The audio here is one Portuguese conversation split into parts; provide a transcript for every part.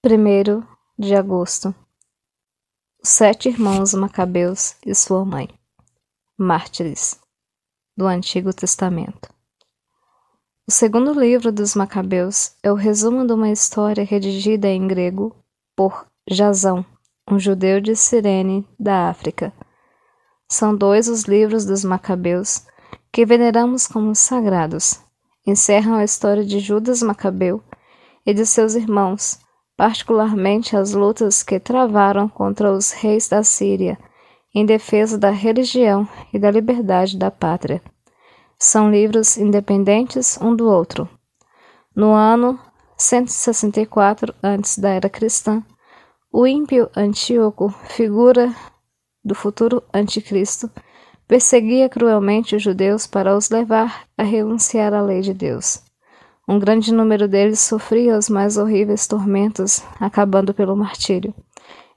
1 de agosto. Os 7 irmãos Macabeus e sua mãe, mártires, do Antigo Testamento. O segundo livro dos Macabeus é o resumo de uma história redigida em grego por Jasão, um judeu de Cirene, da África. São 2 os livros dos Macabeus que veneramos como sagrados. Encerram a história de Judas Macabeu e de seus irmãos, particularmente as lutas que travaram contra os reis da Síria em defesa da religião e da liberdade da pátria. São livros independentes um do outro. No ano 164 antes da era cristã, o ímpio Antíoco, figura do futuro anticristo, perseguia cruelmente os judeus para os levar a renunciar à lei de Deus. Um grande número deles sofria os mais horríveis tormentos, acabando pelo martírio.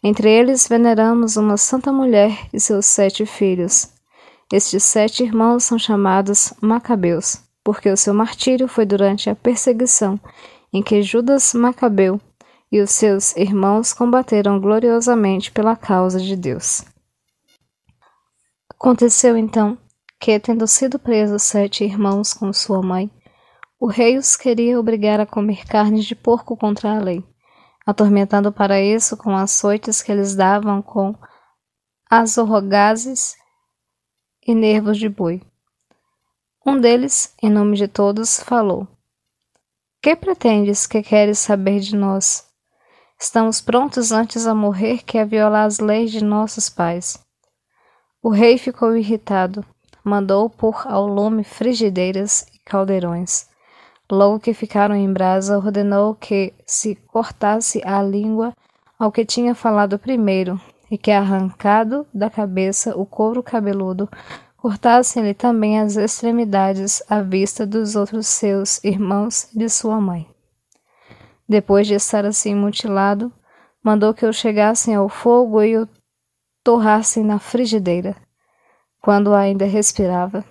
Entre eles veneramos uma santa mulher e seus 7 filhos. Estes 7 irmãos são chamados Macabeus, porque o seu martírio foi durante a perseguição em que Judas Macabeu e os seus irmãos combateram gloriosamente pela causa de Deus. Aconteceu então que, tendo sido presos 7 irmãos com sua mãe, o rei os queria obrigar a comer carne de porco contra a lei, atormentando para isso com açoites que eles davam com azorrogazes e nervos de boi. Um deles, em nome de todos, falou: Que pretendes que queres saber de nós? Estamos prontos antes a morrer que a violar as leis de nossos pais. O rei ficou irritado, mandou pôr ao lume frigideiras e caldeirões. Logo que ficaram em brasa, ordenou que se cortasse a língua ao que tinha falado primeiro, e que, arrancado da cabeça o couro cabeludo, cortassem-lhe também as extremidades à vista dos outros seus irmãos e de sua mãe. Depois de estar assim mutilado, mandou que o chegassem ao fogo e o torrassem na frigideira, quando ainda respirava.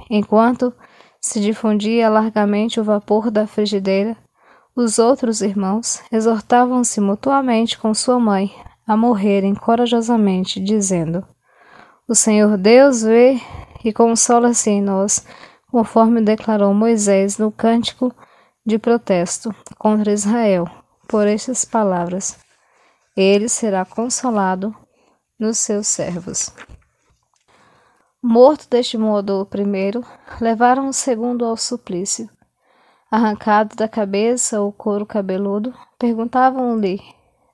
Enquanto se difundia largamente o vapor da frigideira, os outros irmãos exortavam-se mutuamente com sua mãe a morrerem corajosamente, dizendo: O Senhor Deus vê e consola-se em nós, conforme declarou Moisés no cântico de protesto contra Israel, por estas palavras: Ele será consolado nos seus servos. Morto deste modo o primeiro, levaram o segundo ao suplício. Arrancado da cabeça o couro cabeludo, perguntavam-lhe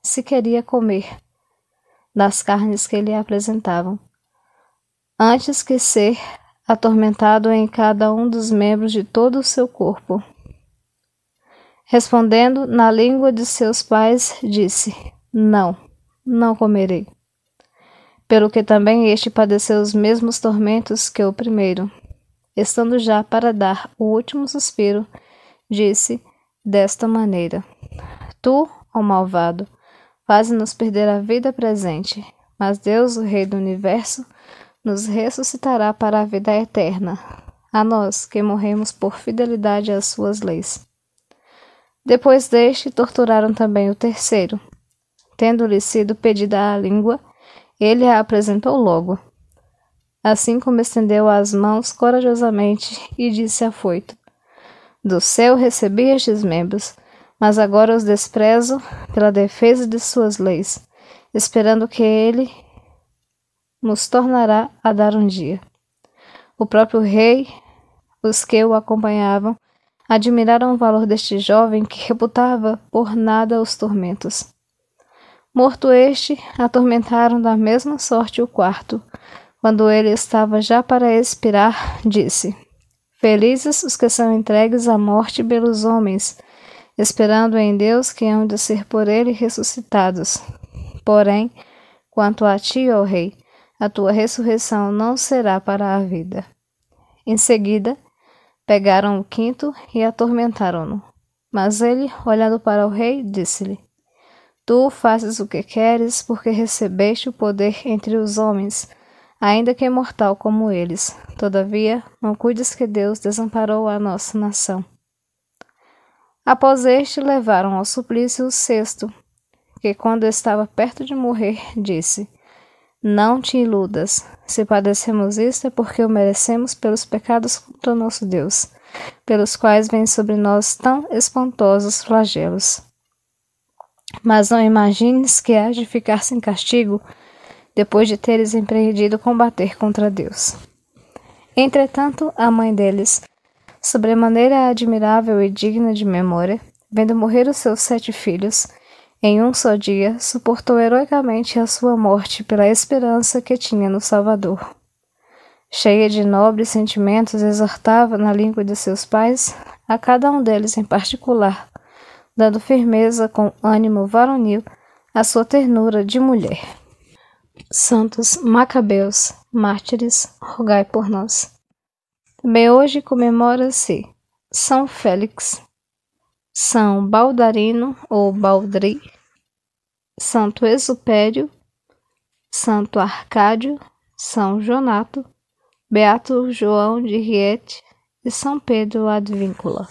se queria comer das carnes que lhe apresentavam, antes que ser atormentado em cada um dos membros de todo o seu corpo. Respondendo na língua de seus pais, disse: Não, não comerei. Pelo que também este padeceu os mesmos tormentos que o primeiro. Estando já para dar o último suspiro, disse desta maneira: Tu, ó malvado, fazes-nos perder a vida presente, mas Deus, o Rei do Universo, nos ressuscitará para a vida eterna, a nós que morremos por fidelidade às suas leis. Depois deste, torturaram também o terceiro. Tendo-lhe sido pedida a língua, ele a apresentou logo. Assim como estendeu as mãos corajosamente e disse afoito: Do céu recebi estes membros, mas agora os desprezo pela defesa de suas leis, esperando que ele nos tornará a dar um dia. O próprio rei, os que o acompanhavam, admiraram o valor deste jovem que reputava por nada os tormentos. Morto este, atormentaram da mesma sorte o quarto. Quando ele estava já para expirar, disse: Felizes os que são entregues à morte pelos homens, esperando em Deus que hão de ser por ele ressuscitados. Porém, quanto a ti, ó rei, a tua ressurreição não será para a vida. Em seguida, pegaram o quinto e atormentaram-no. Mas ele, olhando para o rei, disse-lhe: Tu fazes o que queres, porque recebeste o poder entre os homens, ainda que mortal como eles. Todavia, não cuides que Deus desamparou a nossa nação. Após este, levaram ao suplício o sexto, que, quando estava perto de morrer, disse: Não te iludas. Se padecemos isto é porque o merecemos pelos pecados contra o nosso Deus, pelos quais vêm sobre nós tão espantosos flagelos. Mas não imagines que hás de ficar sem castigo depois de teres empreendido combater contra Deus. Entretanto, a mãe deles, sobremaneira admirável e digna de memória, vendo morrer os seus 7 filhos, em um só dia, suportou heroicamente a sua morte pela esperança que tinha no Salvador. Cheia de nobres sentimentos, exortava, na língua de seus pais, a cada um deles em particular, dando firmeza com ânimo varonil à sua ternura de mulher. Santos Macabeus, mártires, rogai por nós. Também hoje comemora-se São Félix, São Baldarino ou Baldri, Santo Exupério, Santo Arcádio, São Jonato, Beato João de Riete e São Pedro Advíncula.